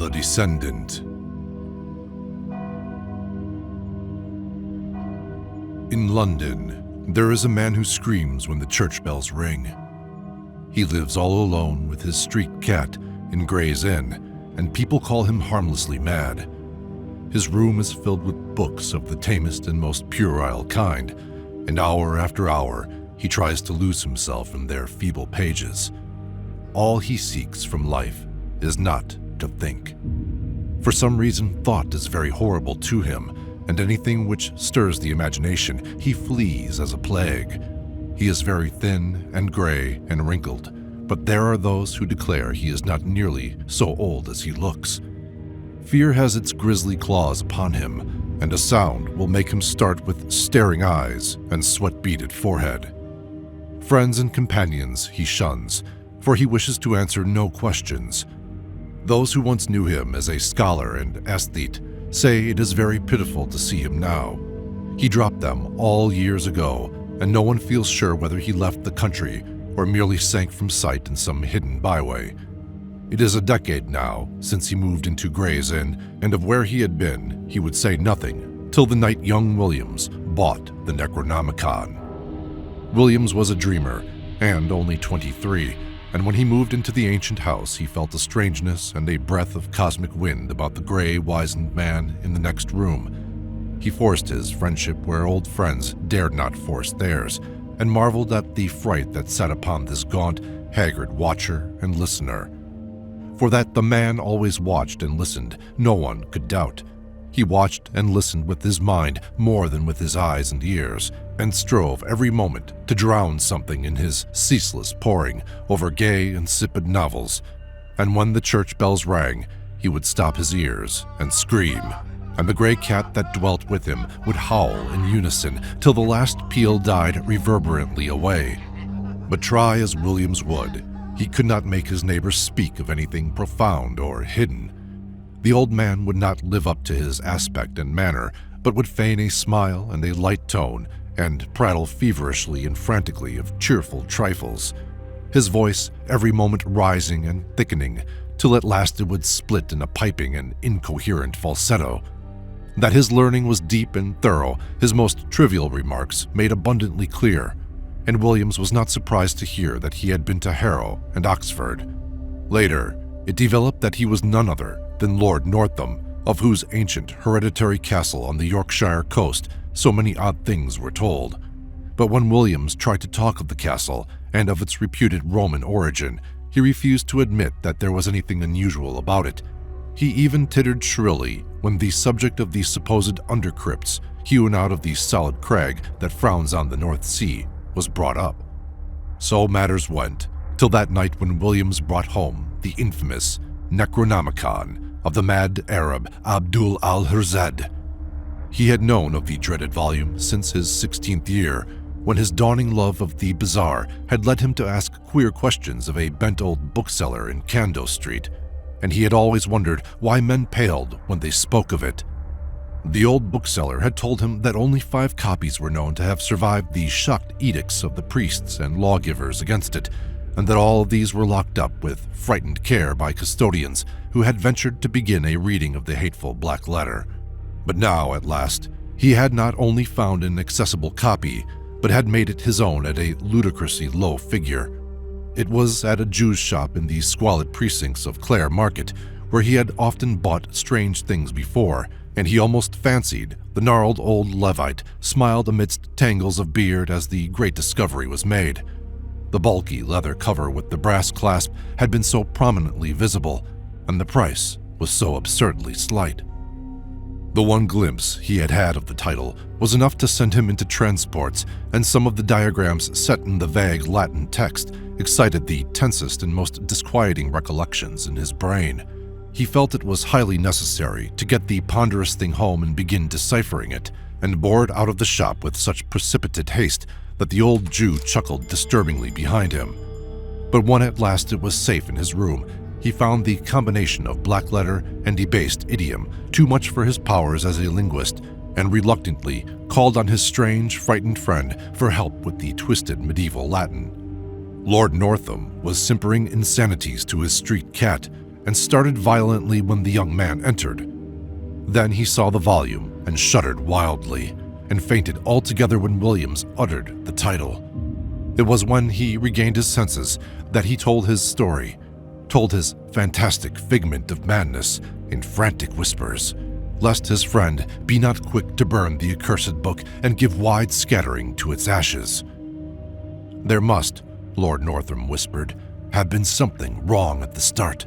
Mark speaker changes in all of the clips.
Speaker 1: The Descendant. In London, there is a man who screams when the church bells ring. He lives all alone with his street cat in Gray's Inn, and people call him harmlessly mad. His room is filled with books of the tamest and most puerile kind, and hour after hour he tries to lose himself in their feeble pages. All he seeks from life is not to think. For some reason, thought is very horrible to him, and anything which stirs the imagination he flees as a plague. He is very thin and gray and wrinkled, but there are those who declare he is not nearly so old as he looks. Fear has its grisly claws upon him, and a sound will make him start with staring eyes and sweat-beaded forehead. Friends and companions he shuns, for he wishes to answer no questions. Those who once knew him as a scholar and aesthete say it is very pitiful to see him now. He dropped them all years ago, and no one feels sure whether he left the country or merely sank from sight in some hidden byway. It is a decade now since he moved into Gray's Inn, and of where he had been he would say nothing till the night young Williams bought the Necronomicon. Williams was a dreamer, and only 23, and when he moved into the ancient house he felt a strangeness and a breath of cosmic wind about the gray, wizened man in the next room. He forced his friendship where old friends dared not force theirs, and marveled at the fright that sat upon this gaunt, haggard watcher and listener. For that the man always watched and listened, no one could doubt. He watched and listened with his mind more than with his eyes and ears, and strove every moment to drown something in his ceaseless poring over gay, insipid novels. And when the church bells rang, he would stop his ears and scream, and the gray cat that dwelt with him would howl in unison till the last peal died reverberantly away. But try as Williams would, he could not make his neighbors speak of anything profound or hidden. The old man would not live up to his aspect and manner, but would feign a smile and a light tone, and prattle feverishly and frantically of cheerful trifles, his voice every moment rising and thickening, till at last it would split in a piping and incoherent falsetto. That his learning was deep and thorough, his most trivial remarks made abundantly clear, and Williams was not surprised to hear that he had been to Harrow and Oxford. Later, it developed that he was none other than Lord Northam, of whose ancient hereditary castle on the Yorkshire coast so many odd things were told. But when Williams tried to talk of the castle and of its reputed Roman origin, he refused to admit that there was anything unusual about it. He even tittered shrilly when the subject of the supposed undercrypts hewn out of the solid crag that frowns on the North Sea was brought up. So matters went, till that night when Williams brought home the infamous Necronomicon of the mad Arab Abdul al-Hurzad. He had known of the dreaded volume since his 16th year, when his dawning love of the bizarre had led him to ask queer questions of a bent old bookseller in Cando Street, and he had always wondered why men paled when they spoke of it. The old bookseller had told him that only 5 copies were known to have survived the shocked edicts of the priests and lawgivers against it, and that all of these were locked up with frightened care by custodians who had ventured to begin a reading of the hateful black letter. But now, at last, he had not only found an accessible copy, but had made it his own at a ludicrously low figure. It was at a Jew's shop in the squalid precincts of Clare Market, where he had often bought strange things before, and he almost fancied the gnarled old Levite smiled amidst tangles of beard as the great discovery was made. The bulky leather cover with the brass clasp had been so prominently visible, and the price was so absurdly slight. The one glimpse he had had of the title was enough to send him into transports, and some of the diagrams set in the vague Latin text excited the tensest and most disquieting recollections in his brain. He felt it was highly necessary to get the ponderous thing home and begin deciphering it, and bored out of the shop with such precipitate haste that the old Jew chuckled disturbingly behind him. But when at last it was safe in his room, he found the combination of black letter and debased idiom too much for his powers as a linguist, and reluctantly called on his strange, frightened friend for help with the twisted medieval Latin. Lord Northam was simpering insanities to his street cat, and started violently when the young man entered. Then he saw the volume and shuddered wildly, and fainted altogether when Williams uttered the title. It was when he regained his senses that he told his story, told his fantastic figment of madness in frantic whispers, lest his friend be not quick to burn the accursed book and give wide scattering to its ashes. There must, Lord Northam whispered, have been something wrong at the start,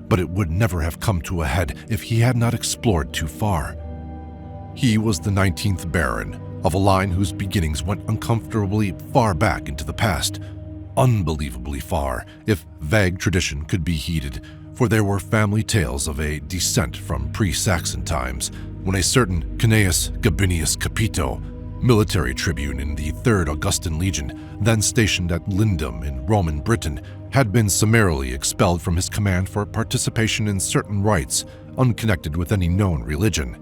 Speaker 1: but it would never have come to a head if he had not explored too far. He was the 19th Baron of a line whose beginnings went uncomfortably far back into the past, unbelievably far, if vague tradition could be heeded, for there were family tales of a descent from pre-Saxon times, when a certain Cnaeus Gabinius Capito, military tribune in the 3rd Augustan Legion, then stationed at Lindum in Roman Britain, had been summarily expelled from his command for participation in certain rites unconnected with any known religion.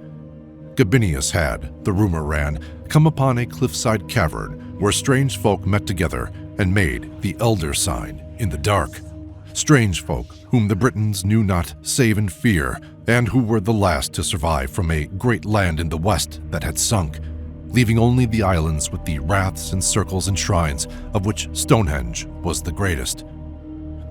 Speaker 1: Gabinius had, the rumor ran, come upon a cliffside cavern where strange folk met together and made the Elder Sign in the dark. Strange folk whom the Britons knew not save in fear, and who were the last to survive from a great land in the west that had sunk, leaving only the islands with the raths and circles and shrines, of which Stonehenge was the greatest.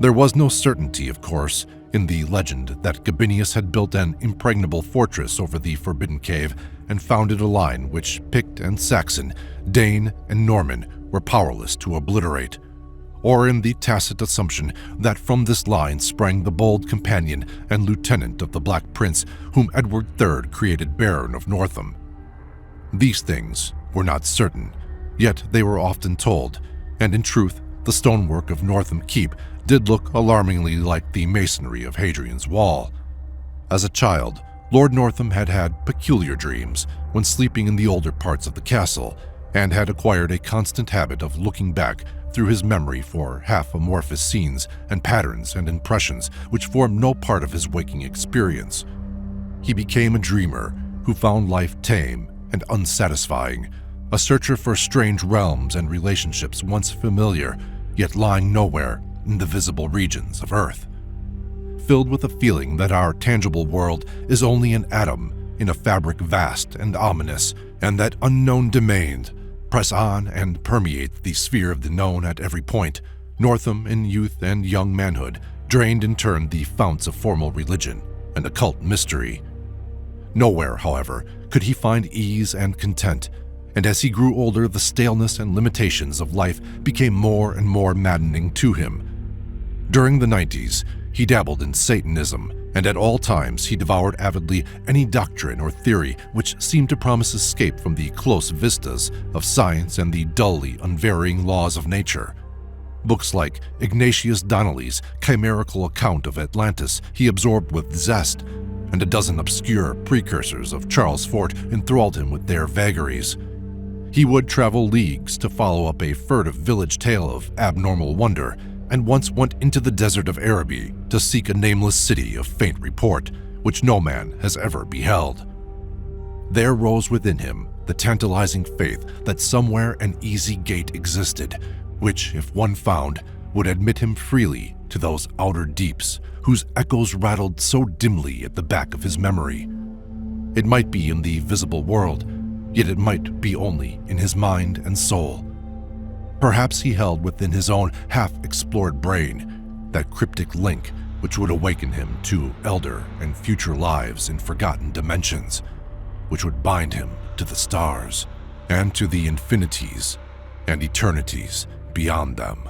Speaker 1: There was no certainty, of course, in the legend that Gabinius had built an impregnable fortress over the forbidden cave and founded a line which Pict and Saxon, Dane and Norman were powerless to obliterate, or in the tacit assumption that from this line sprang the bold companion and lieutenant of the Black Prince whom Edward III created Baron of Northam. These things were not certain, yet they were often told, and in truth, the stonework of Northam Keep did look alarmingly like the masonry of Hadrian's Wall. As a child, Lord Northam had had peculiar dreams when sleeping in the older parts of the castle, and had acquired a constant habit of looking back through his memory for half-amorphous scenes and patterns and impressions which formed no part of his waking experience. He became a dreamer who found life tame and unsatisfying, a searcher for strange realms and relationships once familiar, yet lying nowhere in the visible regions of Earth. Filled with a feeling that our tangible world is only an atom in a fabric vast and ominous, and that unknown domains press on and permeate the sphere of the known at every point, Northam, in youth and young manhood, drained in turn the founts of formal religion and occult mystery. Nowhere, however, could he find ease and content, and as he grew older, the staleness and limitations of life became more and more maddening to him. During the 90s, he dabbled in Satanism, and at all times he devoured avidly any doctrine or theory which seemed to promise escape from the close vistas of science and the dully unvarying laws of nature. Books like Ignatius Donnelly's chimerical account of Atlantis he absorbed with zest, and a dozen obscure precursors of Charles Fort enthralled him with their vagaries. He would travel leagues to follow up a furtive village tale of abnormal wonder, and once went into the desert of Araby to seek a nameless city of faint report, which no man has ever beheld. There rose within him the tantalizing faith that somewhere an easy gate existed, which, if one found, would admit him freely to those outer deeps whose echoes rattled so dimly at the back of his memory. It might be in the visible world, yet it might be only in his mind and soul. Perhaps he held within his own half-explored brain that cryptic link which would awaken him to elder and future lives in forgotten dimensions, which would bind him to the stars and to the infinities and eternities beyond them.